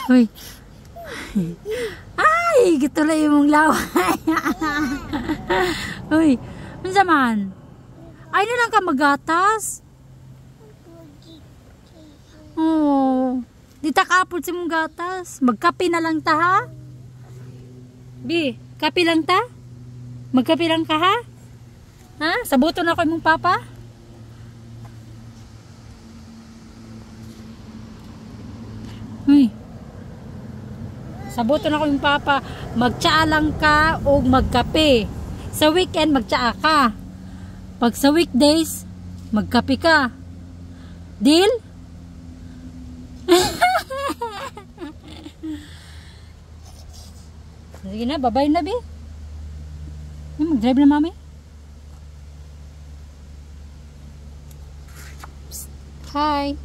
Uy. Ay, gituloy mong laway. Uy, unsa man? Ay na lang ka magatas. Oh, di ta kapod si mong gatas. Magkape na lang ta ha? Bi, kape lang ta? Magkape lang ka ha? Ha? Sabuton ako imong papa? Uy. Sabuton ako yung papa, magtsaa lang ka o magkape. Sa weekend, magtsaa ka. Pag sa weekdays, magkape ka. Deal? Sige na, bye-bye na, Bi. Mag-drive na, mami. Psst. Hi.